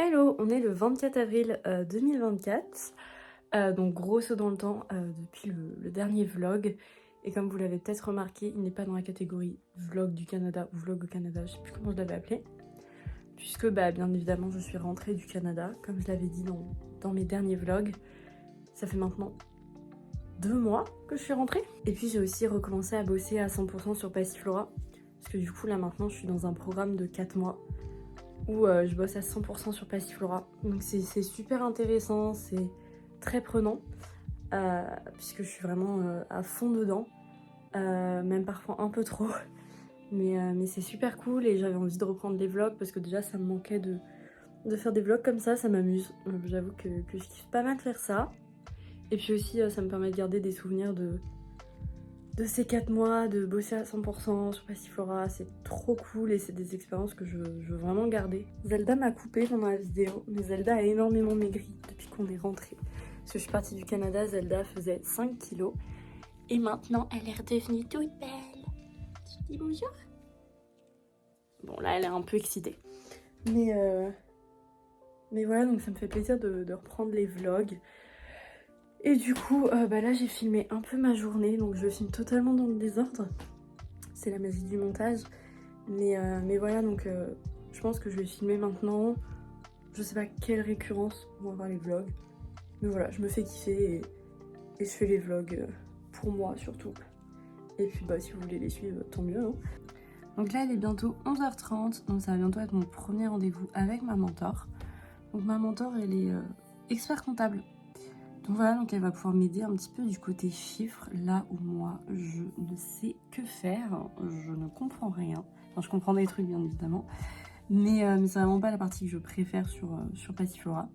Hello, on est le 24 avril 2024, donc gros saut dans le temps depuis le dernier vlog. Et comme vous l'avez peut-être remarqué, il n'est pas dans la catégorie vlog du Canada ou vlog au Canada, je sais plus comment je l'avais appelé. Puisque bien évidemment je suis rentrée du Canada, comme je l'avais dit dans mes derniers vlogs. Ça fait maintenant 2 mois que je suis rentrée. Et puis j'ai aussi recommencé à bosser à 100% sur Passiflora. Parce que du coup là maintenant je suis dans un programme de 4 mois. Où je bosse à 100% sur Passiflora. Donc c'est super intéressant, c'est très prenant, puisque je suis vraiment à fond dedans, même parfois un peu trop. Mais c'est super cool et j'avais envie de reprendre les vlogs parce que déjà ça me manquait de faire des vlogs comme ça m'amuse. J'avoue que je kiffe pas mal faire ça. Et puis aussi ça me permet de garder des souvenirs de ces 4 mois, de bosser à 100% sur Passiflora, c'est trop cool et c'est des expériences que je veux vraiment garder. Zelda m'a coupé pendant la vidéo, mais Zelda a énormément maigri depuis qu'on est rentré. Parce que je suis partie du Canada, Zelda faisait 5 kilos et maintenant elle est redevenue toute belle. Tu dis bonjour? Bon là elle est un peu excitée. Mais voilà, donc ça me fait plaisir de reprendre les vlogs. Et du coup, là j'ai filmé un peu ma journée, donc je filme totalement dans le désordre. C'est la magie du montage. Mais voilà, donc je pense que je vais filmer maintenant. Je sais pas quelle récurrence vont avoir les vlogs. Mais voilà, je me fais kiffer et je fais les vlogs pour moi surtout. Et puis si vous voulez les suivre, tant mieux. Hein. Donc là il est bientôt 11h30, donc ça va bientôt être mon premier rendez-vous avec ma mentor. Donc ma mentor elle est expert comptable. Donc voilà, donc elle va pouvoir m'aider un petit peu du côté chiffres, là où moi je ne sais que faire, je ne comprends rien. Enfin je comprends des trucs bien évidemment, mais c'est vraiment pas la partie que je préfère sur Passiflora.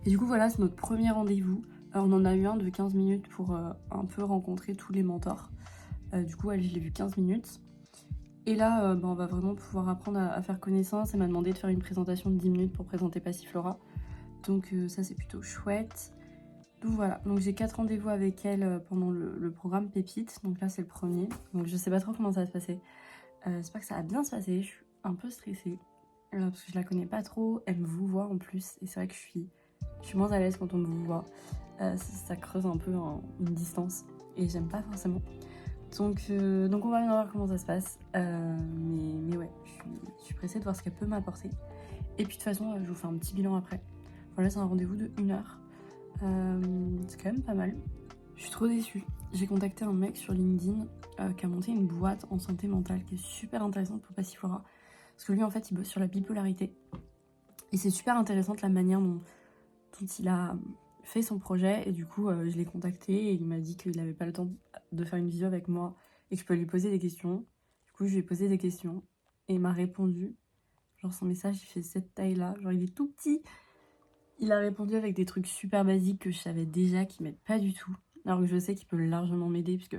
Et du coup voilà, c'est notre premier rendez-vous. On en a eu un de 15 minutes pour un peu rencontrer tous les mentors. Du coup elle, je l'ai vu 15 minutes. Et là on va vraiment pouvoir apprendre à faire connaissance. Elle m'a demandé de faire une présentation de 10 minutes pour présenter Passiflora. Donc ça c'est plutôt chouette. Donc voilà, donc j'ai 4 rendez-vous avec elle pendant le programme Pépite, donc là c'est le premier, donc je sais pas trop comment ça va se passer. J'espère que ça va bien se passer, je suis un peu stressée, parce que je la connais pas trop, elle me vous voit en plus, et c'est vrai que je suis moins à l'aise quand on me vous voit, ça creuse un peu une distance, et j'aime pas forcément. Donc on va bien voir comment ça se passe, mais ouais, je suis pressée de voir ce qu'elle peut m'apporter. Et puis de toute façon, je vous fais un petit bilan après. Voilà, c'est un rendez-vous de 1 heure. C'est quand même pas mal. Je suis trop déçue. J'ai contacté un mec sur LinkedIn qui a monté une boîte en santé mentale qui est super intéressante pour Passiflora. Parce que lui en fait il bosse sur la bipolarité. Et c'est super intéressante la manière dont il a fait son projet. Et du coup je l'ai contacté et il m'a dit qu'il n'avait pas le temps de faire une visio avec moi et que je peux lui poser des questions. Du coup je lui ai posé des questions et il m'a répondu. Genre son message il fait cette taille là, genre il est tout petit. Il a répondu avec des trucs super basiques que je savais déjà qui m'aident pas du tout. Alors que je sais qu'il peut largement m'aider puisque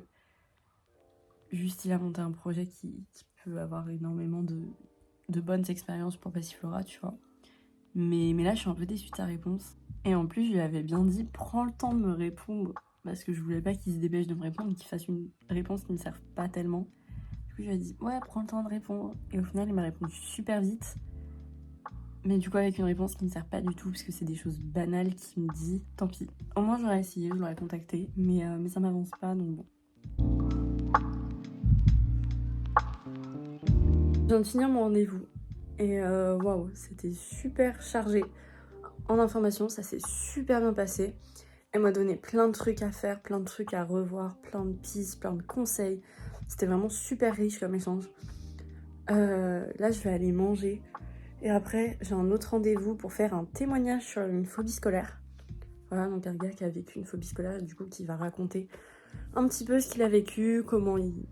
juste il a monté un projet qui peut avoir énormément de bonnes expériences pour Passiflora, tu vois. Mais là je suis un peu déçue de sa réponse. Et en plus je lui avais bien dit prends le temps de me répondre parce que je voulais pas qu'il se dépêche de me répondre et qu'il fasse une réponse qui ne serve pas tellement. Du coup je lui ai dit ouais prends le temps de répondre. Et au final il m'a répondu super vite. Mais du coup avec une réponse qui ne sert pas du tout parce que c'est des choses banales qu'il me dit. Tant pis. Au moins j'aurais essayé, je l'aurais contacté. Mais ça m'avance pas donc bon. Je viens de finir mon rendez-vous. Et waouh, c'était super chargé en informations. Ça s'est super bien passé. Elle m'a donné plein de trucs à faire, plein de trucs à revoir, plein de pistes, plein de conseils. C'était vraiment super riche comme échange. Là je vais aller manger. Et après, j'ai un autre rendez-vous pour faire un témoignage sur une phobie scolaire. Voilà, donc un gars qui a vécu une phobie scolaire, du coup, qui va raconter un petit peu ce qu'il a vécu, comment il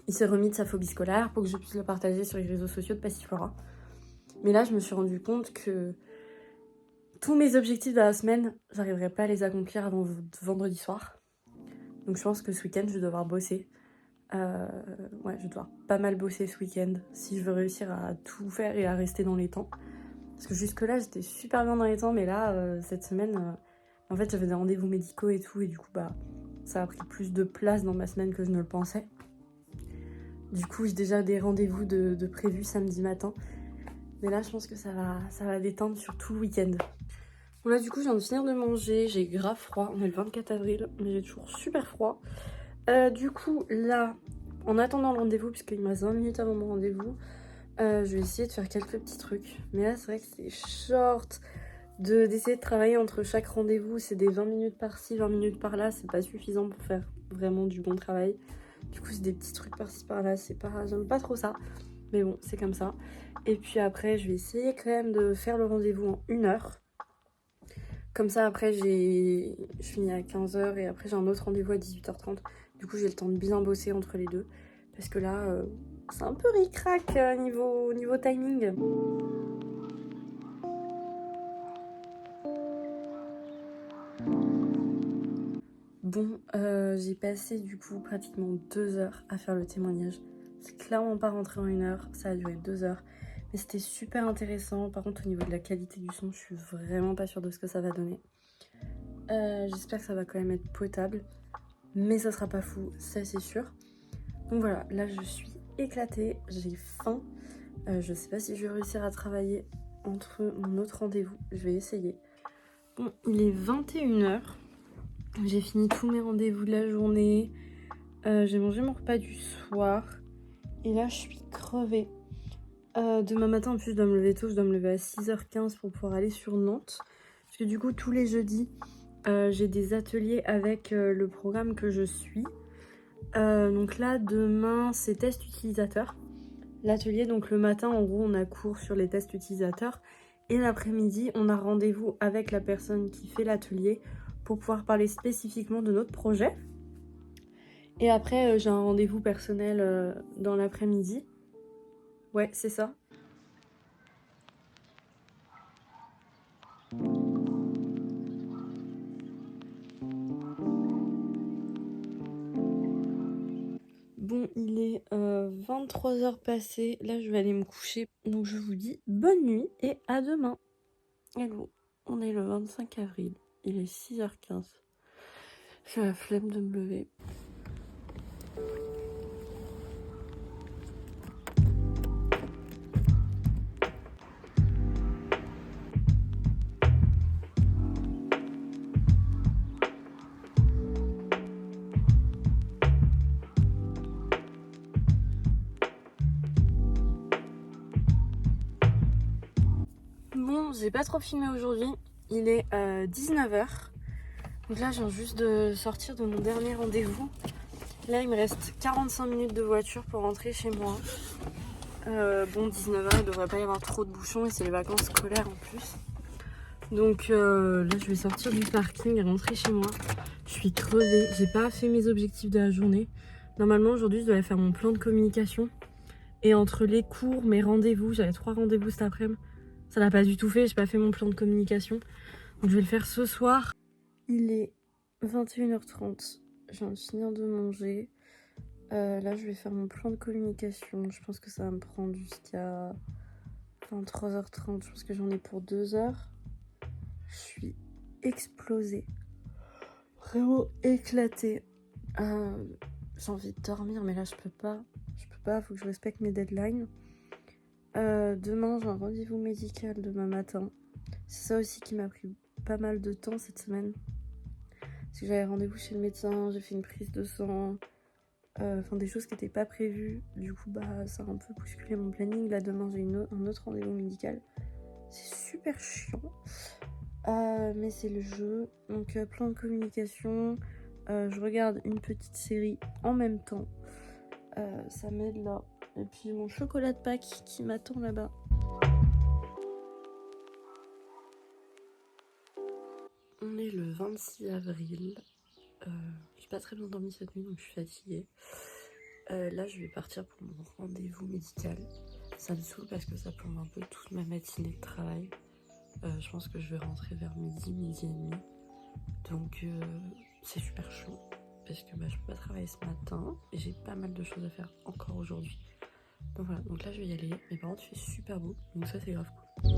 s'est remis de sa phobie scolaire pour que je puisse le partager sur les réseaux sociaux de Passiflora. Mais là, je me suis rendu compte que tous mes objectifs de la semaine, j'arriverai pas à les accomplir avant vendredi soir. Donc je pense que ce week-end, je vais devoir bosser. Ouais, je vais devoir pas mal bosser ce week-end si je veux réussir à tout faire et à rester dans les temps. Parce que jusque-là, j'étais super bien dans les temps, mais là, cette semaine, en fait, j'avais des rendez-vous médicaux et tout, et du coup, ça a pris plus de place dans ma semaine que je ne le pensais. Du coup, j'ai déjà des rendez-vous de prévus samedi matin. Mais là, je pense que ça va détendre sur tout le week-end. Bon là, du coup, je viens de finir de manger. J'ai grave froid. On est le 24 avril, mais j'ai toujours super froid. Du coup, là, en attendant le rendez-vous, puisqu'il me reste 20 minutes avant mon rendez-vous, je vais essayer de faire quelques petits trucs. Mais là, c'est vrai que c'est short d'essayer de travailler entre chaque rendez-vous. C'est des 20 minutes par-ci, 20 minutes par-là. C'est pas suffisant pour faire vraiment du bon travail. Du coup, c'est des petits trucs par-ci par-là. J'aime pas trop ça. Mais bon, c'est comme ça. Et puis après, je vais essayer quand même de faire le rendez-vous en 1 heure. Comme ça, après, je finis à 15 h et après, j'ai un autre rendez-vous à 18 h 30. Du coup, j'ai le temps de bien bosser entre les deux. Parce que là, c'est un peu ric-rac niveau timing. Bon, j'ai passé du coup pratiquement 2 heures à faire le témoignage. C'est clairement pas rentré en 1 heure, ça a duré 2 heures. Mais c'était super intéressant. Par contre, au niveau de la qualité du son, je suis vraiment pas sûre de ce que ça va donner. J'espère que ça va quand même être potable. Mais ça sera pas fou, ça c'est sûr. Donc voilà, là je suis éclatée, j'ai faim. Je sais pas si je vais réussir à travailler entre mon autre rendez-vous. Je vais essayer. Bon, il est 21 h. J'ai fini tous mes rendez-vous de la journée. J'ai mangé mon repas du soir. Et là, je suis crevée. Demain matin, en plus, je dois me lever tôt. Je dois me lever à 6h15 pour pouvoir aller sur Nantes. Parce que du coup, tous les jeudis, j'ai des ateliers avec le programme que je suis. Donc là, demain, c'est test utilisateur. L'atelier, donc le matin, en gros, on a cours sur les tests utilisateurs. Et l'après-midi, on a rendez-vous avec la personne qui fait l'atelier pour pouvoir parler spécifiquement de notre projet. Et après, j'ai un rendez-vous personnel dans l'après-midi. Ouais, c'est ça. Bon, il est 23 h passées. Là, je vais aller me coucher. Donc, je vous dis bonne nuit et à demain. Hello, on est le 25 avril. Il est 6h15. J'ai la flemme de me lever. Bon, j'ai pas trop filmé aujourd'hui. Il est 19 h. Donc là, je viens juste de sortir de mon dernier rendez-vous. Là, il me reste 45 minutes de voiture pour rentrer chez moi. Bon, 19 h, il devrait pas y avoir trop de bouchons et c'est les vacances scolaires en plus. Donc là, je vais sortir du parking et rentrer chez moi. Je suis crevée. J'ai pas fait mes objectifs de la journée. Normalement, aujourd'hui, je devais faire mon plan de communication. Et entre les cours, mes rendez-vous, j'avais 3 rendez-vous cet après-midi. Ça l'a pas du tout fait, j'ai pas fait mon plan de communication. Donc je vais le faire ce soir. Il est 21h30. Je viens de finir de manger. Là, je vais faire mon plan de communication. Je pense que ça va me prendre jusqu'à 23h30. Je pense que j'en ai pour 2 heures. Je suis explosée. Vraiment éclatée. J'ai envie de dormir, mais là, je peux pas. Faut que je respecte mes deadlines. Demain, j'ai un rendez-vous médical demain matin. C'est ça aussi qui m'a pris pas mal de temps cette semaine. Parce que j'avais rendez-vous chez le médecin, j'ai fait une prise de sang. Enfin, des choses qui n'étaient pas prévues. Du coup, ça a un peu bousculé mon planning. Là, demain, j'ai un autre rendez-vous médical. C'est super chiant. Mais c'est le jeu. Donc, plan de communication. Je regarde une petite série en même temps. Ça m'aide là. Et puis mon chocolat de Pâques qui m'attend là-bas. On est le 26 avril. J'ai pas très bien dormi cette nuit donc je suis fatiguée. Là je vais partir pour mon rendez-vous médical. Ça me saoule parce que ça plombe un peu toute ma matinée de travail. Je pense que je vais rentrer vers midi et demi. Donc c'est super chaud parce que je peux pas travailler ce matin et j'ai pas mal de choses à faire encore aujourd'hui. Donc voilà, donc là je vais y aller. Mais par contre il fait super beau, donc ça c'est grave cool.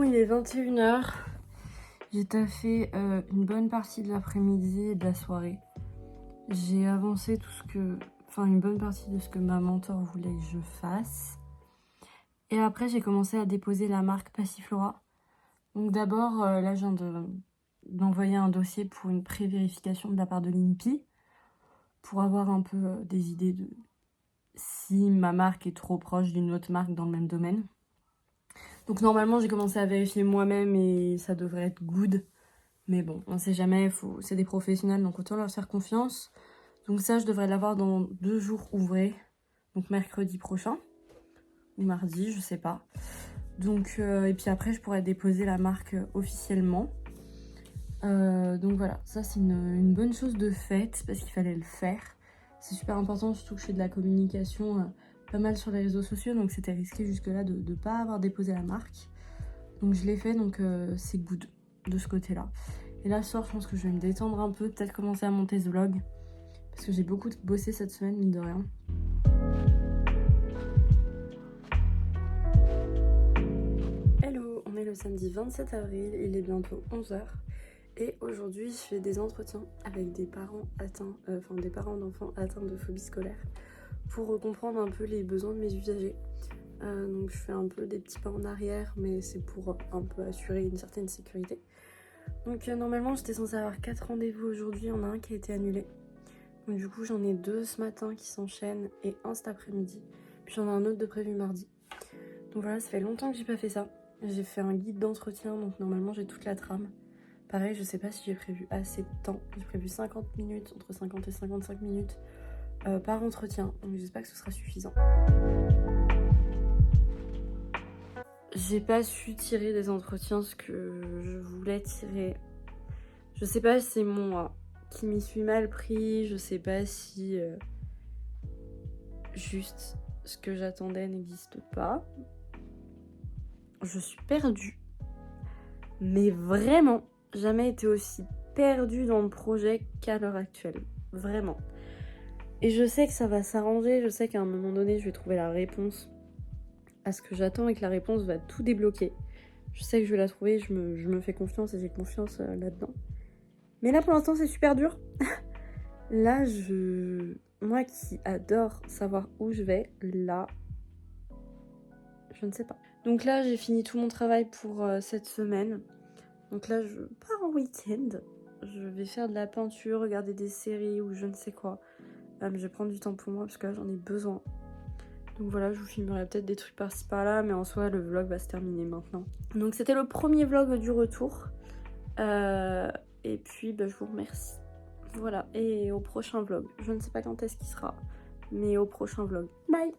Bon, il est 21h. J'ai taffé une bonne partie de l'après-midi et de la soirée. J'ai avancé une bonne partie de ce que ma mentor voulait que je fasse. Et après, j'ai commencé à déposer la marque Passiflora. Donc d'abord, là, je viens d'envoyer un dossier pour une pré-vérification de la part de l'INPI pour avoir un peu des idées de si ma marque est trop proche d'une autre marque dans le même domaine. Donc normalement, j'ai commencé à vérifier moi-même et ça devrait être good. Mais bon, on sait jamais, c'est des professionnels, donc autant leur faire confiance. Donc ça, je devrais l'avoir dans 2 jours ouvrés. Donc mercredi prochain. Ou mardi, je sais pas. Donc, et puis après, je pourrais déposer la marque officiellement. Donc voilà, ça c'est une bonne chose de fait, parce qu'il fallait le faire. C'est super important, surtout que je fais de la communication pas mal sur les réseaux sociaux, donc c'était risqué jusque-là de ne pas avoir déposé la marque. Donc je l'ai fait, donc c'est good de ce côté-là. Et là, ce soir, je pense que je vais me détendre un peu, peut-être commencer à monter ce vlog, parce que j'ai beaucoup bossé cette semaine, mine de rien. Hello, on est le samedi 27 avril, il est bientôt 11h. Et aujourd'hui, je fais des entretiens avec des parents atteints, des parents d'enfants atteints de phobie scolaire pour comprendre un peu les besoins de mes usagers. Donc je fais un peu des petits pas en arrière, mais c'est pour un peu assurer une certaine sécurité. Donc normalement, j'étais censée avoir 4 rendez-vous aujourd'hui, il y en a un qui a été annulé. Donc du coup, j'en ai 2 ce matin qui s'enchaînent et un cet après-midi. Puis j'en ai un autre de prévu mardi. Donc voilà, ça fait longtemps que j'ai pas fait ça. J'ai fait un guide d'entretien, donc normalement j'ai toute la trame. Pareil, je sais pas si j'ai prévu assez de temps. J'ai prévu 50 minutes, entre 50 et 55 minutes par entretien. Donc j'espère que ce sera suffisant. J'ai pas su tirer des entretiens ce que je voulais tirer. Je sais pas si c'est moi qui m'y suis mal pris. Je sais pas si juste ce que j'attendais n'existe pas. Je suis perdue. Mais vraiment, jamais été aussi perdue dans le projet qu'à l'heure actuelle. Vraiment. Et je sais que ça va s'arranger. Je sais qu'à un moment donné, je vais trouver la réponse à ce que j'attends et que la réponse va tout débloquer. Je sais que je vais la trouver, je me fais confiance et j'ai confiance là-dedans. Mais là, pour l'instant, c'est super dur. Là, moi qui adore savoir où je vais, là, je ne sais pas. Donc là, j'ai fini tout mon travail pour cette semaine. Donc là, je pars en week-end. Je vais faire de la peinture, regarder des séries ou je ne sais quoi. Je vais prendre du temps pour moi parce que là, j'en ai besoin. Donc voilà, je vous filmerai peut-être des trucs par-ci par-là, mais en soi, le vlog va se terminer maintenant. Donc c'était le premier vlog du retour. Et puis, je vous remercie. Voilà, et au prochain vlog. Je ne sais pas quand est-ce qu'il sera, mais au prochain vlog. Bye!